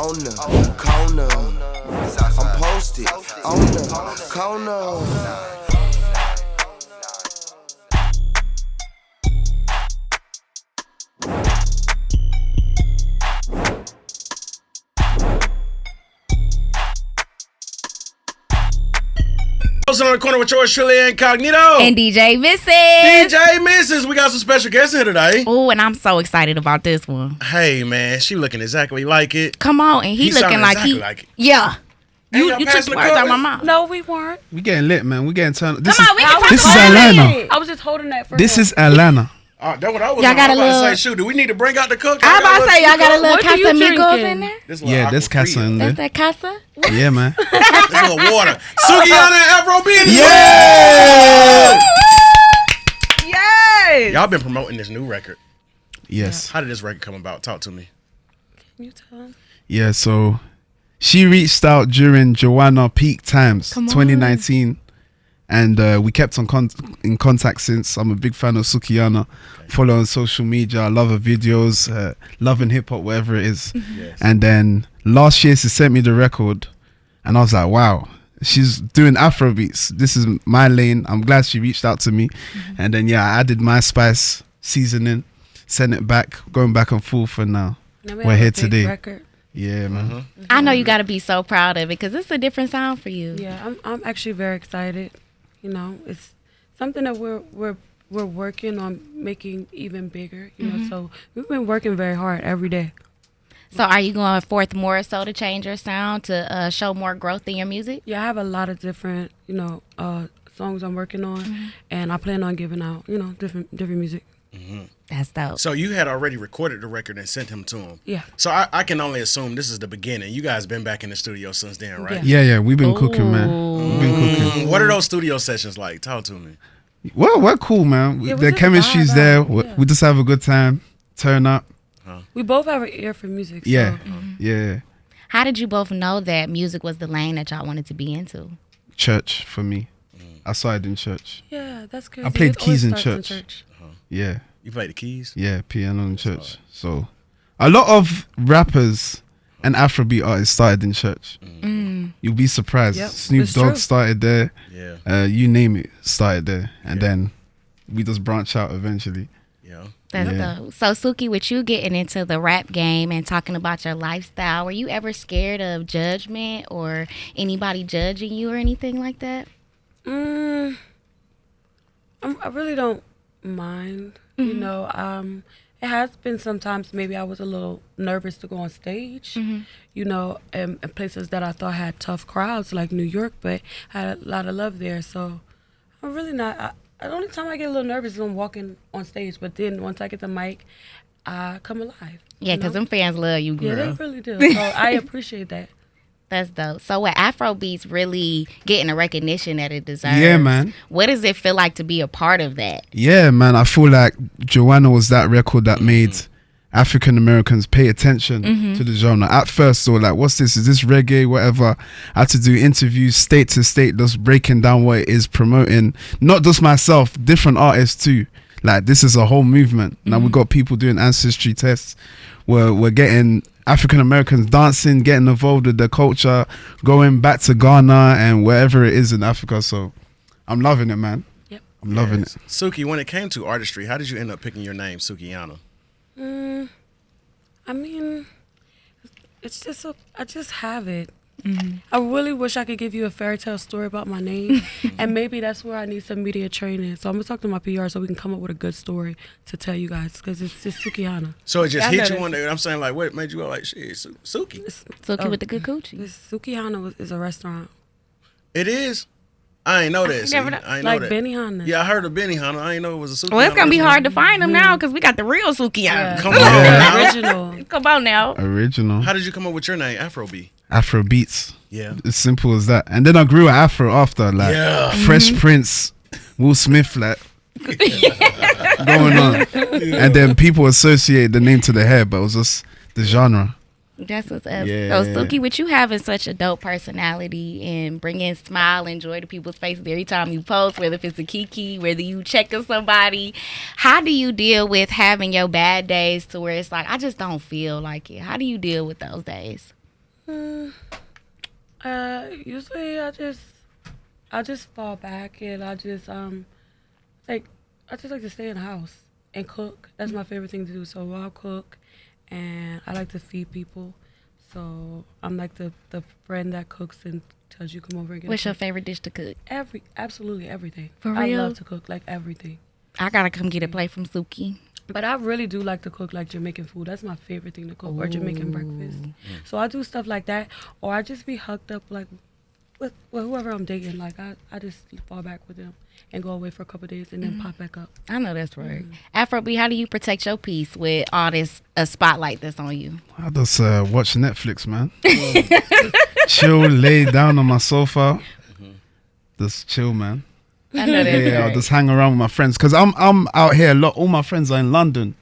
on the corner. I'm posted on the corner. On the corner with yours truly, Incognito and DJ Misses. DJ Misses. We got some special guests here today. Oh, and I'm so excited about this one. Hey man, she looking exactly like it. Come on, and he looking like exactly he. like it. Yeah. Hey, You took the words out of my mouth. No, we weren't. We getting lit, man. We getting turned. Come on, we can talk This is about Atlanta. it. I was just holding that for This him. is Atlanta. That's what I was Y'all got a about to little- say. Shoot, do we need to bring out the cook? I was about to say, y'all got a little What are you Casamigos drinking? in there? This little Yeah, there's aqua Casa in That's there. that Casa? Yeah, man. This little water. Sukihana and Afro B. Yeah. Yes. Y'all been promoting this new record. Yes. How did this record come about? Talk to me. Can you tell him? Yeah, so she reached out during Joanna peak times, Come on. 2019. And we kept on in contact since. I'm a big fan of Sukihana. Follow on social media. I love her videos, loving hip hop, whatever it is. Yes. And then last year she sent me the record, and I was like, wow, she's doing Afro beats. This is my lane. I'm glad she reached out to me. And then I added my spice seasoning, sent it back, going back and forth, and now Now we're have a here big today. Record. Yeah, man. I know you got to be so proud of it because it's a different sound for you. Yeah, I'm actually very excited. You know, it's something that we're working on making even bigger. You know, so we've been working very hard every day. So are you going forth more so to change your sound to show more growth in your music? Yeah, I have a lot of different songs I'm working on, and I plan on giving out different music. That's dope. So you had already recorded the record and sent him to him. Yeah. So I can only assume this is the beginning. You guys been back in the studio since then, right? Yeah, we've been cooking, man. We've been cooking. What are those studio sessions like? Talk to me. Well, we're cool, man. Yeah, we The just chemistry's vibe there. out, yeah. We just have a good time. Turn up. We both have an ear for music. So. Yeah, yeah. How did you both know that music was the lane that y'all wanted to be into? Church for me. I started in church. Yeah, that's good. I played keys in church. Yeah, You play the keys? yeah, piano in church. So a lot of rappers and Afrobeat artists started in church. You'll be surprised. Yep, Snoop it's Dogg true. started there. Yeah. You name it, started there, and then we just branch out eventually. Yeah. That's Yeah. dope. So Suki, with you getting into the rap game and talking about your lifestyle, were you ever scared of judgment or anybody judging you or anything like that? I really don't mind. You know, it has been sometimes maybe I was a little nervous to go on stage. You know, in places that I thought had tough crowds like New York, but had a lot of love there. So I'm really not. The only time I get a little nervous is when I'm walking on stage. But then once I get the mic, I come alive. Yeah, because them fans love you, girl. Yeah, they really do. So I appreciate that. That's dope. So with Afro Beats really getting the recognition that it deserves, Yeah, man. what does it feel like to be a part of that? Yeah, man. I feel like Joanna was that record that made African Americans pay attention to the genre. At first, they were like, what's this? Is this reggae? Whatever. I had to do interviews state to state, just breaking down what it is, promoting not just myself, different artists too. Like, this is a whole movement. Now we got people doing ancestry tests. We're getting African Americans dancing, getting involved with the culture, going back to Ghana and wherever it is in Africa. So I'm loving it, man. Yep. I'm loving it. Suki, when it came to artistry, how did you end up picking your name, Sukihana? I mean, it's just I just have it. I really wish I could give you a fairy tale story about my name, and maybe that's where I need some media training. So I'm gonna talk to my PR so we can come up with a good story to tell you guys, because it's just Sukihana. So it just Yeah, I hit know you one this. day. I'm saying, like, what made you go like, shit, Suki? Suki with the good coochie. This Sukihana is a restaurant, It is? I ain't know that. See? never know. I ain't know like that. Benihana. Yeah, I heard of Benihana. I ain't know it was a Suki. Well, it's going to be hard to find them now because we got the real Suki Yeah. out. Come on Yeah. now. Original. Come on now. Original. How did you come up with your name, Afro B? Afro beats. Yeah. As simple as that. And then I grew an afro after, like Yeah. Fresh Prince, Will Smith, like going on. And then people associate the name to the hair, but it was just the genre. That's what's up. Yeah. So, Suki, with you having such a dope personality and bringing smile and joy to people's faces every time you post, whether if it's a kiki, whether you check on somebody, how do you deal with having your bad days to where it's like, I just don't feel like it? How do you deal with those days? Usually I just fall back and I just like to stay in the house and cook. That's my favorite thing to do. So I'll cook, and I like to feed people. So I'm like the friend that cooks and tells you come over and get. What's your favorite dish to cook? Absolutely everything. For real? I love to cook, like everything. I gotta come get a plate from Suki. But I really do like to cook like Jamaican food. That's my favorite thing to cook, or Jamaican breakfast. So I do stuff like that, or I just be hugged up like with whoever I'm dating. Like I just fall back with them and go away for a couple of days and then pop back up. I know that's right. Afro B, how do you protect your peace with all this spotlight that's on you? I just watch Netflix, man. Chill, lay down on my sofa. Just chill, man. I know that's Yeah, I'll right. just hang around with my friends because I'm out here a lot. All my friends are in London,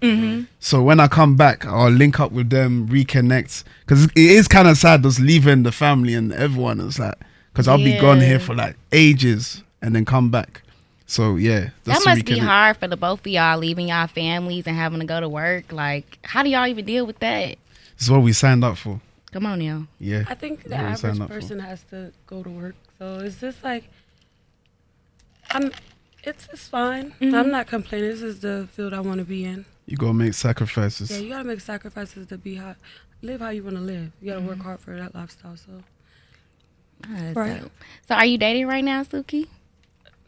so when I come back, I'll link up with them, reconnect. Because it is kind of sad just leaving the family and everyone. It's like because I'll be gone here for like ages and then come back. So yeah, That just to must be reconnect. hard for the both of y'all, leaving y'all families and having to go to work. Like, how do y'all even deal with that? This is what we signed up for. Come on now. Yeah, I think the That's what we signed average up for. person has to go to work. So it's just like it's fine. I'm not complaining. This is the field I want to be in. You gotta make sacrifices. Yeah, you gotta make sacrifices to live how you want to live. You gotta work hard for that lifestyle. So That's Right. dope. So are you dating right now, Suki?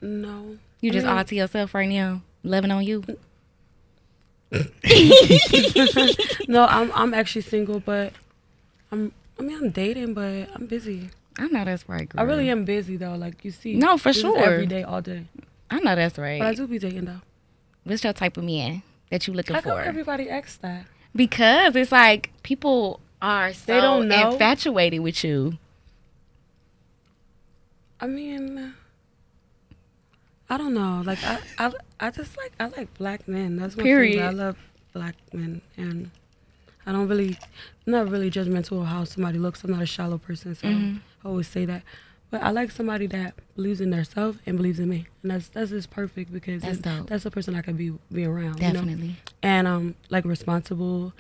no, You just I mean, all to yourself right now, loving on you? no. I'm actually single, but I'm dating, but I'm busy. I know that's right, girl. I really am busy though. Like you see, No, for this is sure. every day, all day. I know that's right. But I do be dating though. What's your type of man that you looking How come for? everybody asks that? Because it's like people are so They don't know. infatuated with you. I mean, I don't know. Like I just like black men. That's my Period. favorite. I love black men, and I don't really, I'm not really judgmental of how somebody looks. I'm not a shallow person, so I always say that. But I like somebody that believes in themselves and believes in me, and that's just perfect because That's dope. that's the person I can be around. You know? Definitely. And like responsible,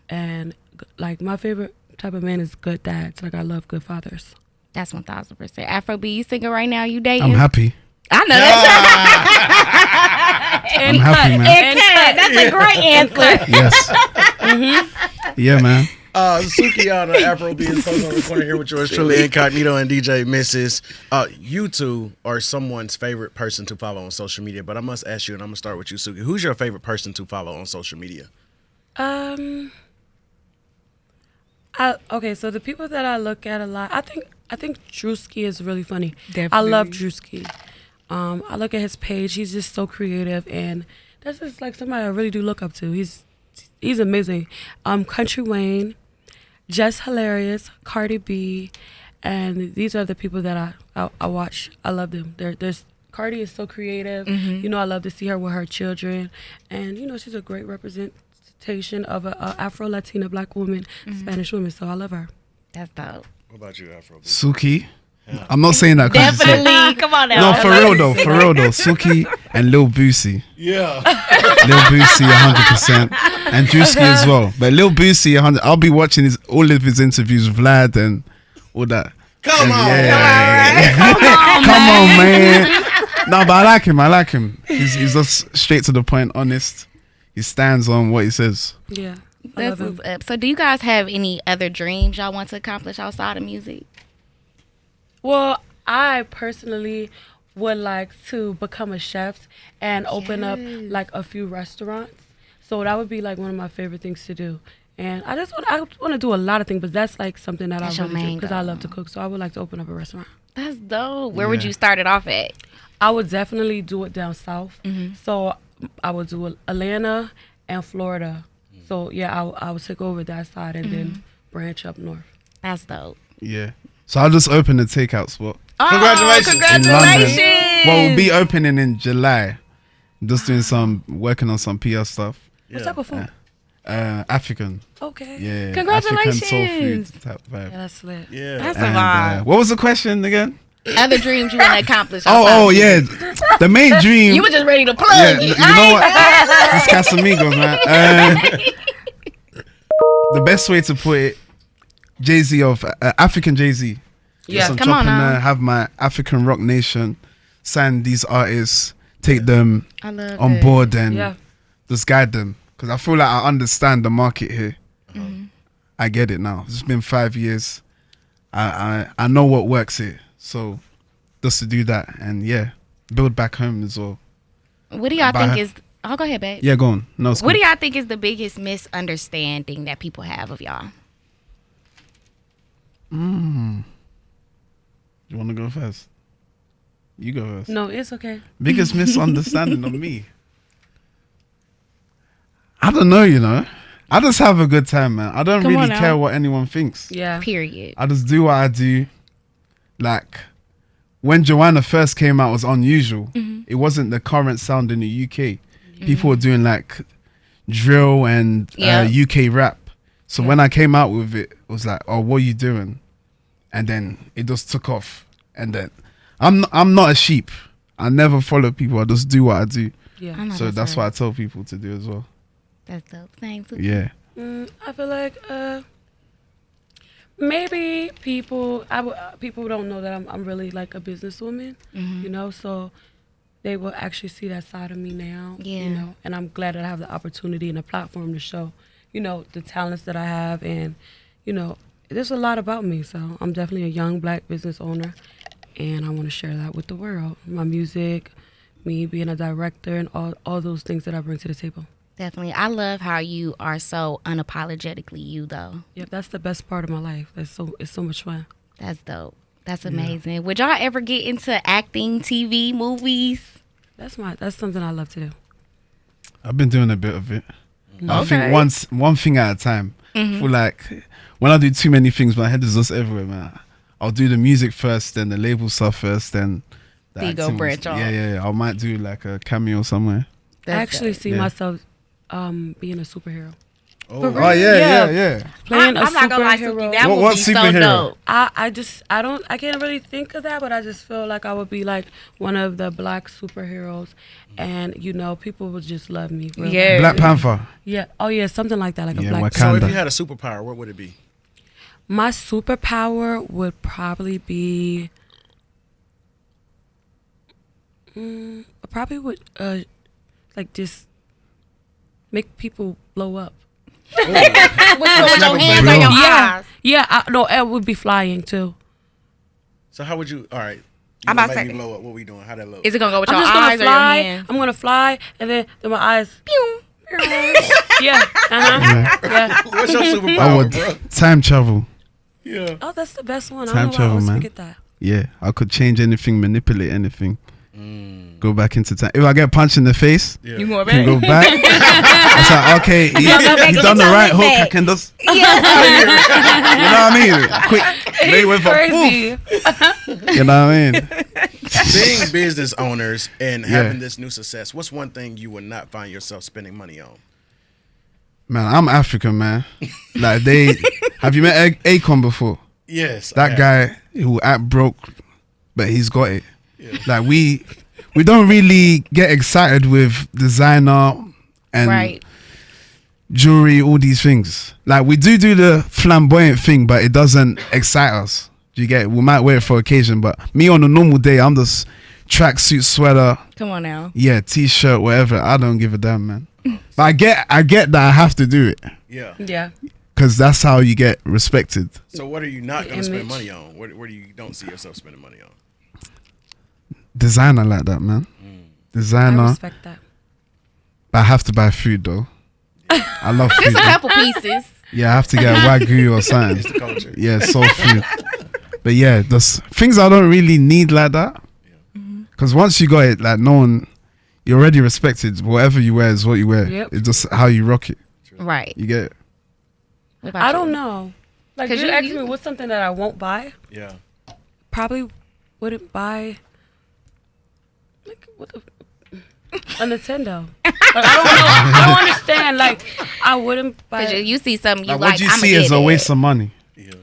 and like my favorite type of man is good dads. Like I love good fathers. That's 1,000%. Afro B, you single right now? You dating? I'm happy. I know that's I'm happy, man. That's a great answer. Yes. Yeah, man. Sukihana and Afro B is posted on the corner here with yours truly, Incognito and DJ Misses. You two are someone's favorite person to follow on social media, but I must ask you, and I'm gonna start with you, Suki. Who's your favorite person to follow on social media? Okay, so the people that I look at a lot, I think Drewski is really funny. I love Drewski. I look at his page. He's just so creative, and that's just like somebody I really do look up to. He's amazing. Country Wayne, Just Hilarious, Cardi B, and these are the people that I watch. I love them. There's Cardi is so creative. You know, I love to see her with her children, and you know she's a great representation of a Afro-Latina black woman, Spanish woman. So I love her. That's dope. What about you, Afro B? Suki. I'm not saying that 'cause it's like- Definitely. Come on now. No, for real though. Suki and Lil Boosie. Yeah. Lil Boosie 100%. And Drewski as well. But Lil Boosie 100. I'll be watching all of his interviews with Vlad and all that. Come on. Come on, man. No, but I like him. He's just straight to the point, honest. He stands on what he says. Yeah, I That's love him. what's up. So do you guys have any other dreams y'all want to accomplish outside of music? Well, I personally would like to become a chef and open up like a few restaurants. So that would be like one of my favorite things to do. And I want to do a lot of things, but that's like something that That's I your really do main because I goal. love to cook. So I would like to open up a restaurant. That's dope. Where would Yeah. you start it off at? I would definitely do it down south. So I would do Atlanta and Florida. So yeah, I would take over that side and then branch up north. That's dope. Yeah. So I'll just open a takeout spot Congratulations. in London. Well, we'll be opening in July. Just doing working on some PR stuff. What type of food? African. Okay. Yeah. Congratulations. African soul food type Yeah, vibe. that's lit. Yeah. That's a And, vibe. what was the question again? Other dreams you want to accomplish outside Oh of yeah. music. The main dream. You were just ready to plug Yeah, it. you know what? It's Casamigos, man. The best way to put it, Jay-Z of African Jay-Z. Yeah, I'm come on chopping now. have my African Rock Nation, sign these artists, take them I love on that. board and Yeah. just guide them. Because I feel like I understand the market here. Mm-hmm. I get it now. It's been 5 years. I know what works here. So just to do that and build back home as well. What do y'all Bye. think is? Oh, go ahead, babe. Yeah, go on. No, it's What do cool. y'all think is the biggest misunderstanding that people have of y'all? You want to go first? You go first. No, it's okay. Biggest misunderstanding of me. I don't know, you know. I just have a good time, man. I don't Come really on now. care what anyone thinks. Yeah. Period. I just do what I do. Like, when Joanna first came out, it was unusual. Mm-hmm. It wasn't the current sound in the UK. People were doing like drill and Yeah. UK rap. So when I came out with it, it was like, oh, what are you doing? And then it just took off. And then I'm not a sheep. I never follow people. I just do what I do. Yeah. I know So that's right. what I tell people to do as well. That's dope. Thanks. Yeah. I feel like maybe people people don't know that I'm really like a businesswoman, Mm-hmm. you know, so they will actually see that side of me now, Yeah. you know, and I'm glad that I have the opportunity and the platform to show, you know, the talents that I have, and you know, there's a lot about me. So I'm definitely a young Black business owner, and I want to share that with the world. My music, me being a director, and all those things that I bring to the table. Definitely. I love how you are so unapologetically you, though. Yeah, that's the best part of my life. It's so much fun. That's dope. That's amazing. Would y'all ever get into acting, TV, movies? That's something I love to do. I've been doing a bit of it. I Okay. think one thing at a time. I feel like when I do too many things, my head is just everywhere, man. I'll do the music first, then the label stuff first, then the Then you go acting branch off. Yeah. I might do like a cameo somewhere. I actually see Yeah. myself being a superhero. Oh yeah. Playing a I'm not gonna lie, superhero. Suki. That What would be so superhero? dope. I can't really think of that, but I just feel like I would be like one of the Black superheroes, and you know, people would just love me. Real Yeah. Black Panther. Yeah. Oh yeah, something like that, like a Yeah, Black. Wakanda. So if Kinda. you had a superpower, what would it be? My superpower would probably be, probably would like just make people blow up. With your hands on your eyes. Yeah. No, it would be flying too. So how would you? All right. You I'm gonna about to make say- me blow up. What we doing? How that look? Is it gonna go with I'm your just eyes gonna or your fly. hands? I'm gonna fly, and then my eyes. Pew. Yeah. Yeah. What's your I superpower, would bro? time travel. Yeah. Oh, that's the best one. I Time don't know why I travel, always man. forget that. Yeah, I could change anything, manipulate anything. Go back into time. If I get punched in the face, Yeah. You going can back? go back. It's like, okay, he go back and done the get right your hook. leg I back. can just, Yeah. you know what I mean? Quick, lay with a Crazy. poof. You know what I mean? Being business owners and Yeah. having this new success, what's one thing you would not find yourself spending money on? Man, I'm African, man. Like have you met Akon before? Yes. That guy who act broke, but he's got it. Like we don't really get excited with designer and Right. jewelry, all these things. Like we do the flamboyant thing, but it doesn't excite us. Do you get it? We might wear it for occasion, but me on a normal day, I'm just tracksuit, sweater, Come on now. t-shirt, whatever. I don't give a damn, man. But I get that I have to do it Yeah. Yeah. because that's how you get respected. So what are you not going to spend Image. money on? What do you don't see yourself spending money on? Designer like that, man. I Designer. respect that. But I have to buy food though. I love food. Just a man. couple pieces. Yeah, I have to get a wagyu or It's something. the culture. Yeah, soul food. But yeah, there's things I don't really need like that. Because once you got it, like no one, you're already respected. Whatever you wear is what you wear. Yep. It's just how you rock it. Right. You get it. What about I you? don't know. Like, 'Cause you you- ask you- me what's something that I won't buy? Yeah. Probably wouldn't buy. Like, what the? A Nintendo. Like, I don't know. I don't understand. Like, I wouldn't buy. Because you see something you Like, like, what do you I'ma see get as a it. waste of money? Yeah.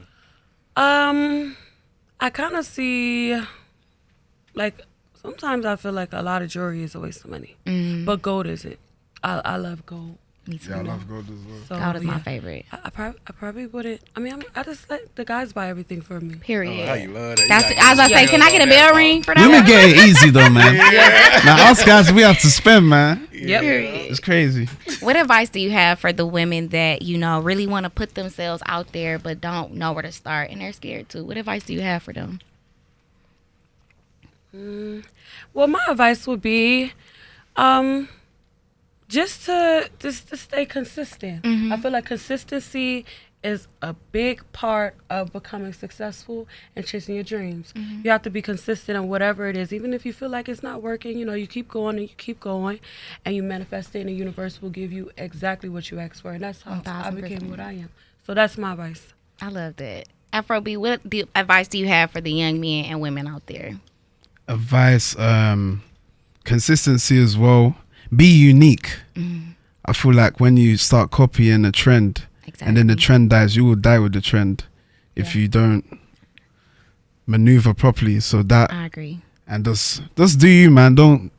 I kind of see, like, sometimes I feel like a lot of jewelry is a waste of money, but gold isn't. I love gold. Me too. Yeah, I love gold as well. So, Gold is my favorite. I probably wouldn't. I just let the guys buy everything for me. Period. Oh, how you love that. That's I was about to say, can I get a bell ring for that? Women one? get it easy though, man. Now us guys, we have to spend, man. Yep. Period. It's crazy. What advice do you have for the women that, you know, really want to put themselves out there but don't know where to start and they're scared to? What advice do you have for them? Well, my advice would be, just to stay consistent. I feel like consistency is a big part of becoming successful and chasing your dreams. You have to be consistent on whatever it is. Even if you feel like it's not working, you know, you keep going and you keep going and you manifest it and the universe will give you exactly what you asked for. And that's how I became what I am. So that's my advice. I love that. AfroB, what advice do you have for the young men and women out there? Advice, consistency as well. Be unique. I feel like when you start copying a trend and then the trend dies, you will die with the trend if you don't maneuver properly. So that I agree. and just do you, man. Don't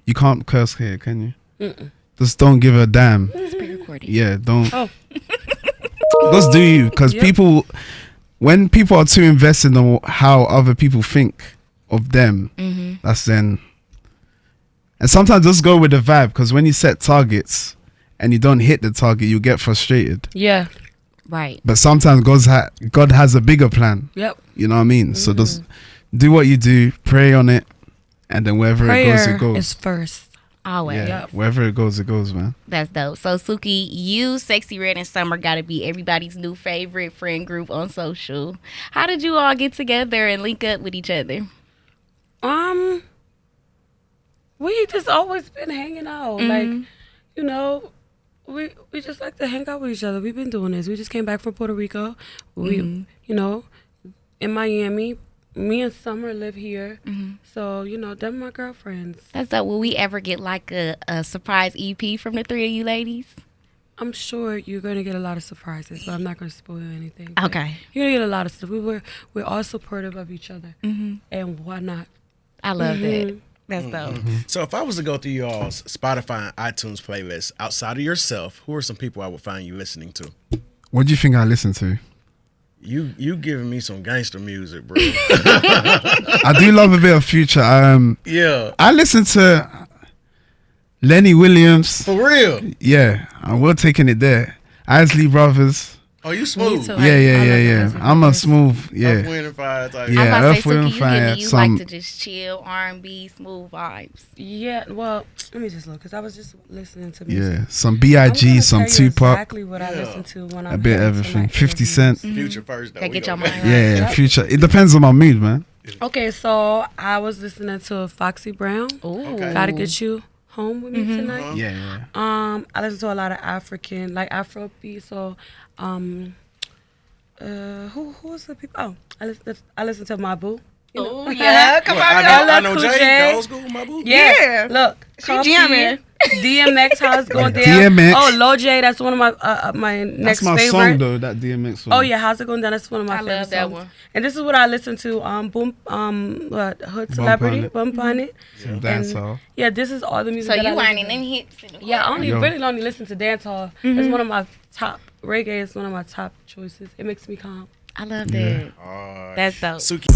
you can't curse here, can you? Just don't give a damn. It's pre-recorded. Yeah, don't. Oh. Just do you, because when people are too invested in how other people think of them, that's then. And sometimes just go with the vibe, because when you set targets and you don't hit the target, you get frustrated. Yeah. Right. But sometimes God has a bigger plan. Yep. You know what I mean? So just do what you do, pray on it, and then wherever it goes, it goes. is first. Always. Yeah, wherever it goes, man. That's dope. So, Suki, you, Sexy Red, and Summer got to be everybody's new favorite friend group on social. How did you all get together and link up with each other? We just always been hanging out. Like, you know, we just like to hang out with each other. We've been doing this. We just came back from Puerto Rico. We, you know, in Miami. Me and Summer live here. So, you know, them my girlfriends. That's dope. Will we ever get like a surprise EP from the three of you ladies? I'm sure you're going to get a lot of surprises, but I'm not going to spoil anything. But Okay. you're going to get a lot of stuff. We're all supportive of each other. And why not? I love that. That's dope. So if I was to go through y'all's Spotify and iTunes playlist outside of yourself, who are some people I would find you listening to? What do you think I listen to? You giving me some gangster music, bro. I do love a bit of Future. Yeah. I listen to Lenny Williams. For real? Yeah, we're taking it there. Isley Brothers. Oh, you smooth. too. Yeah. I'm a smooth. Earth, Yeah. Wind, and Fire type. Yeah. I was about to Earth, say, Wind, Suki, and you Fire, give me, you some- like to just chill, R&B, smooth vibes. Yeah, well, let me just look, because I was just listening to music. Yeah. Some I'm B.I.G., gonna some tell you Tupac. exactly what I listen to when I'm A bit of heading to everything. my 50 interviews. Cent. Future first, though. Gotta We get your gonna- mind right. Yeah, Future. It depends on my mood, man. Okay, so I was listening to Foxy Brown. Ooh. Okay. Gotta Get You Home With Me Tonight. Yeah. I listen to a lot of African, like Afro B. So, who was the people? Oh, I listen to my boo. You know? Oh, yeah. Come on. I know Cool Jay, J. the old school, my boo. Yeah. Look, Coffee, jamming. DMX, how it's going down. DMX. Oh, Lil J, that's one of my my next That's my favorite. song, though, that DMX one. Oh yeah, how's it going down? That's one of my I favorite love that songs. one. And this is what I listen to. Hood Celebrity, on It. Bump on It. Some dancehall. Yeah, this is all the music. So that I you listen learning to. them hits. in the Yeah, I car. really only listen to dancehall. It's one of my top. Reggae is one of my top choices. It makes me calm. I love that. Alright. That's dope. Suki.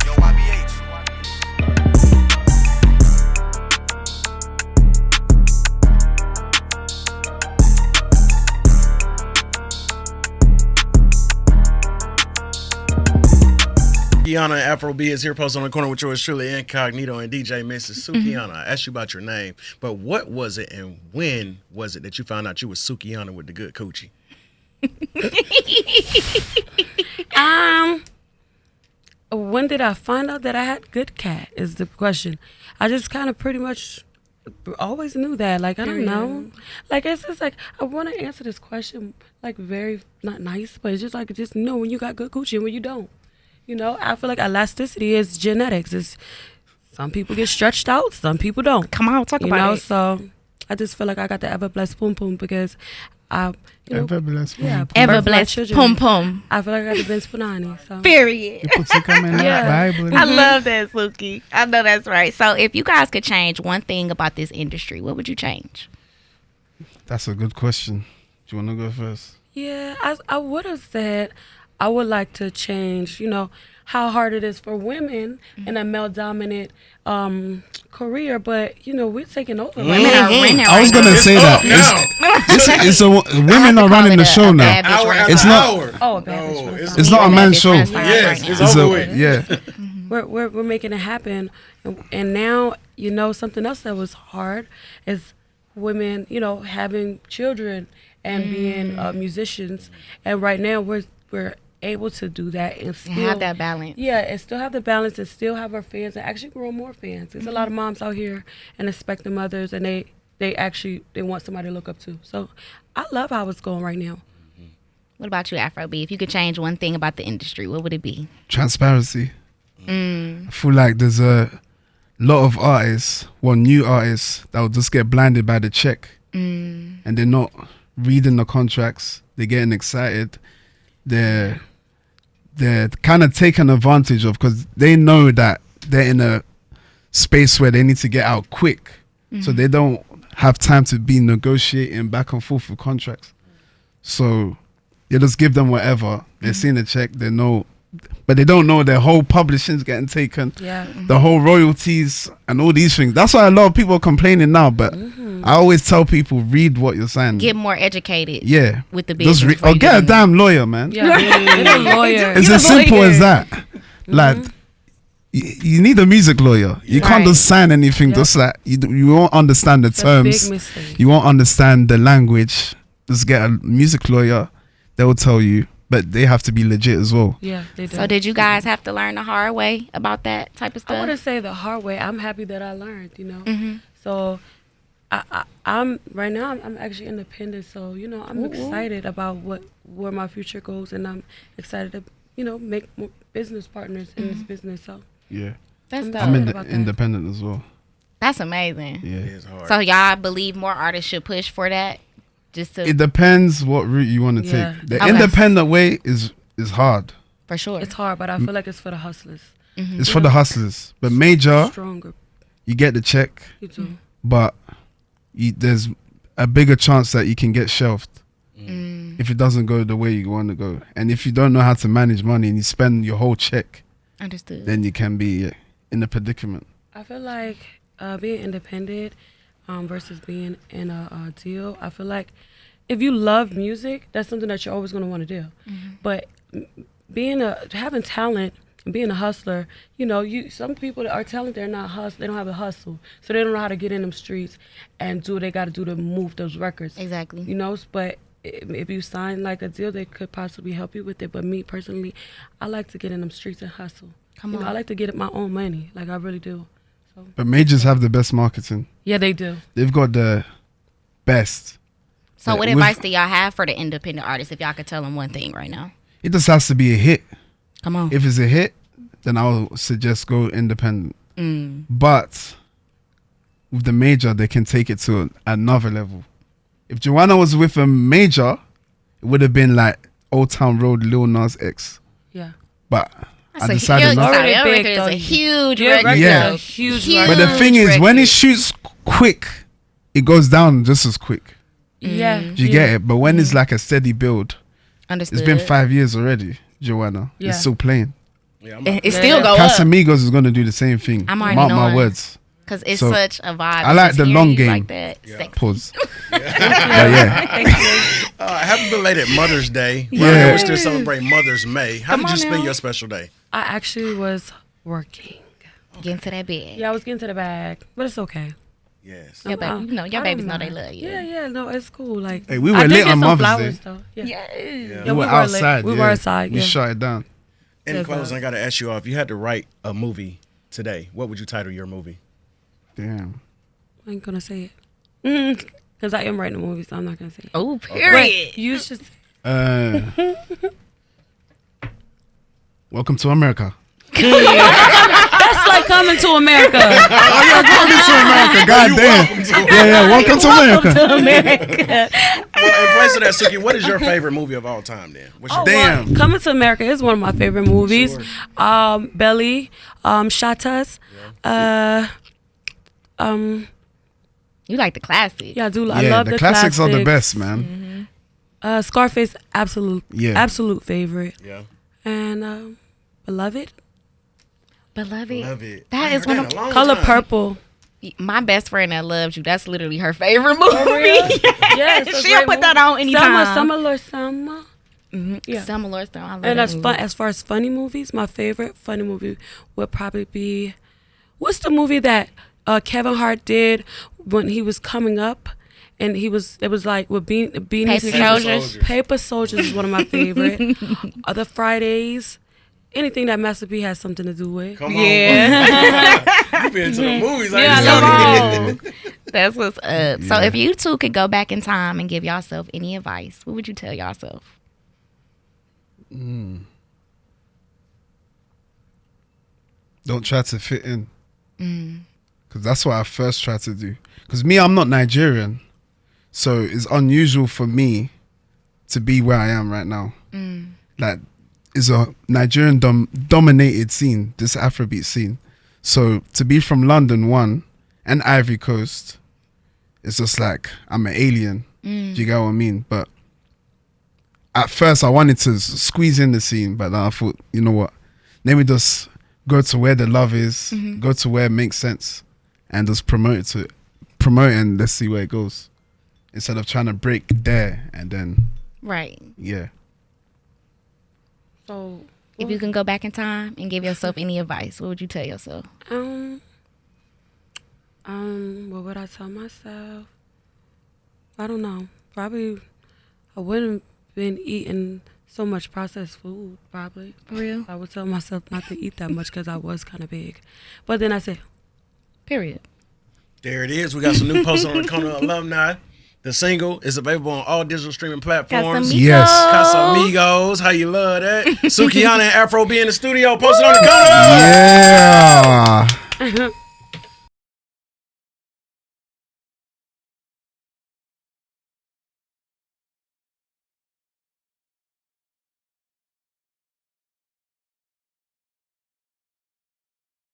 Yo, YBH. Sukihana and Afro B is here, posted on the corner with yours truly, Incognito and DJ Misses. Sukihana, I asked you about your name, but what was it and when was it that you found out you was Sukihana with the good coochie? When did I find out that I had good cat is the question. I just kind of pretty much always knew that. Like, I don't know. Like, it's just like, I want to answer this question, like, very, not nice, but it's just like, just know when you got good coochie and when you don't. You know, I feel like elasticity is genetics. It's, some people get stretched out, some people don't. Come on, talk You about know, it. so I just feel like I got the ever blessed poom poom because Ever blessed. Yeah, Ever birth my blessed children. pum pum. I feel like I got the Ben Spunani. So. Period. You put Sikkim in Yeah. that Bible. I love that, Suki. I know that's right. So, if you guys could change one thing about this industry, what would you change? That's a good question. Do you want to go first? Yeah, I would have said I would like to change, how hard it is for women in a male-dominant career, but, we're taking over. Women are winning I was right gonna now. say that. Women are running the show now. Hour after It's not- hour. Oh, a bad No, bitch it's It's not a man's show. Yes, it's It's over with. yeah. We're making it happen, and now something else that was hard is women having children and being musicians, and right now we're able to do that and still And have that balance. Yeah, and still have the balance and still have our fans and actually grow more fans. There's a lot of moms out here and expecting mothers, and they want somebody to look up to. So I love how it's going right now. What about you, Afro B? If you could change one thing about the industry, what would it be? Transparency. I feel like there's a lot of artists, new artists, that will just get blinded by the check, and they're not reading the contracts. They're getting excited. They're kind of taken advantage of because they know that they're in a space where they need to get out quick, so they don't have time to be negotiating back and forth with contracts. So they just give them whatever. They're seeing the check. They know. But they don't know their whole publishing's getting taken, the whole royalties and all these things. That's why a lot of people are complaining now. But I always tell people, read what you're signing. Get more educated. Yeah. With the business. Or get a damn lawyer, man. Yeah, get a lawyer. It's as simple as that. Like, you need a music lawyer. You can't just sign anything. Just like you won't understand the That's a terms. big mistake. You won't understand the language. Just get a music lawyer. They will tell you. But they have to be legit as well. Yeah, they do. So did you guys have to learn the hard way about that type of I stuff? wouldn't say the hard way. I'm happy that I learned, So I'm right now I'm actually independent, so I'm excited about where my future goes, and I'm excited to make more business partners in this business. So Yeah. That's dope. I'm about that. independent as well. That's amazing. Yeah. It's hard. So y'all believe more artists should push for that? Just to It depends what route you want to Yeah. take. The Okay. independent way is hard. for sure. it's hard, but I feel like it's for the hustlers. It's for the hustlers. But major, Stronger, you get the check, you do. but there's a bigger chance that you can get shelved if it doesn't go the way you want to go. And if you don't know how to manage money and you spend your whole check, Understood. then you can be in a predicament. I feel like being independent versus being in a deal. I feel like if you love music, that's something that you're always going to want to do. But having talent and being a hustler, some people that are talented, they're not they don't have a hustle, so they don't know how to get in them streets and do what they got to do to move those records. Exactly. But if you sign like a deal, they could possibly help you with it. But me personally, I like to get in them streets and hustle. Come on. I like to get my own money, like I really do. So But majors have the best marketing. yeah, they do. They've got the best. So what with- advice do y'all have for the independent artists if y'all could tell them one thing right now? It just has to be a hit. Come on. If it's a hit, then I would suggest go independent. But with the major, they can take it to another level. If Joanna was with a major, it would have been like Old Town Road, Lil Nas X. Yeah. But That's I a decided huge, not. Already that big, record is though. a huge Your record. record Yeah. is a huge Huge. But the thing is, when record. it shoots quick, it goes down just as quick. Yeah. Do you get it? But when it's like a steady build, Understood. it's been 5 years already, Joanna. Yeah. It's still playing. Yeah, I'm It Yeah. still go up Casamigos is going to do the same thing. I'm already Mark my knowing. words. because it's So, such a vibe. I like Just the hearing long you game. like that. Sexy. Pause. But yeah. happy belated Mother's Day. Yeah. Right now, we're still celebrating Mother's May. How Come did you on spend now. your special day? I actually was working. Get into that bed. Yeah, I was getting to the bag, but it's okay. Yes. Your baby, your I don't babies know they mind. love you. Yeah, no, it's cool. Like Hey, we I were did lit get on some Mother's flowers, Day. though. Yeah, Yeah. We were lit. outside. We yeah. were outside. We Yeah. shut it down. In Yeah, closing, bro. I got to ask you all, if you had to write a movie today, what would you title your movie? Damn. I ain't gonna say it because I am writing a movie, so I'm not gonna say it. Oh, period. Wait, you should. Welcome to America. That's like coming to America. Welcome to America. God damn. Yeah, welcome to America. To America. Well, in place of that, Suki, what is your favorite movie of all time? Then, what's your Damn. Well, Coming to America is one of my favorite movies. Sure. Belly, Shatas. You like the classic. Yeah, I do. I love the classics are the best, man. Scarface, absolute favorite. Yeah. And Beloved. Beloved. Love it. That is one of Color Purple. my best friend that loves you. That's literally her favorite movie. Yes, it's a she'll great put that movie. on anytime. Summer. Yeah. Summer Lord Stone. I love And that movie. as far as funny movies, my favorite funny movie would probably be, what's the movie that Kevin Hart did when he was coming up, and it was like with Beanie Paper Soldiers. Paper Soldiers is one of my favorite. Other Fridays, anything that Master P has something to do with. Come on, Yeah. you been to the movies. Yeah, ain't you? come on. That's what's up. So if you two could go back in time and give yourself any advice, what would you tell yourself? Don't try to fit in. Because that's what I first tried to do. Because me, I'm not Nigerian. So it's unusual for me to be where I am right now. Like, it's a Nigerian dominated scene, this Afrobeat scene. So to be from London, one, and Ivory Coast, it's just like I'm an alien. Do you get what I mean? But at first I wanted to squeeze in the scene, but then I thought, you know what? Let me just go to where the love is, go to where it makes sense, and just promote it and let's see where it goes. Instead of trying to break there and then, Right. yeah. So If you can go back in time and give yourself any advice, what would you tell yourself? what would I tell myself? I don't know. Probably I wouldn't been eating so much processed food, probably. For real? I would tell myself not to eat that much because I was kind of big. But then I said, Period. There it is. We got some new posts on the corner alumni. The single is available on all digital streaming platforms. Casamigos. Yes. Casamigos, how you love that? Sukihana and Afro B in the studio, posted on the corner. Yeah.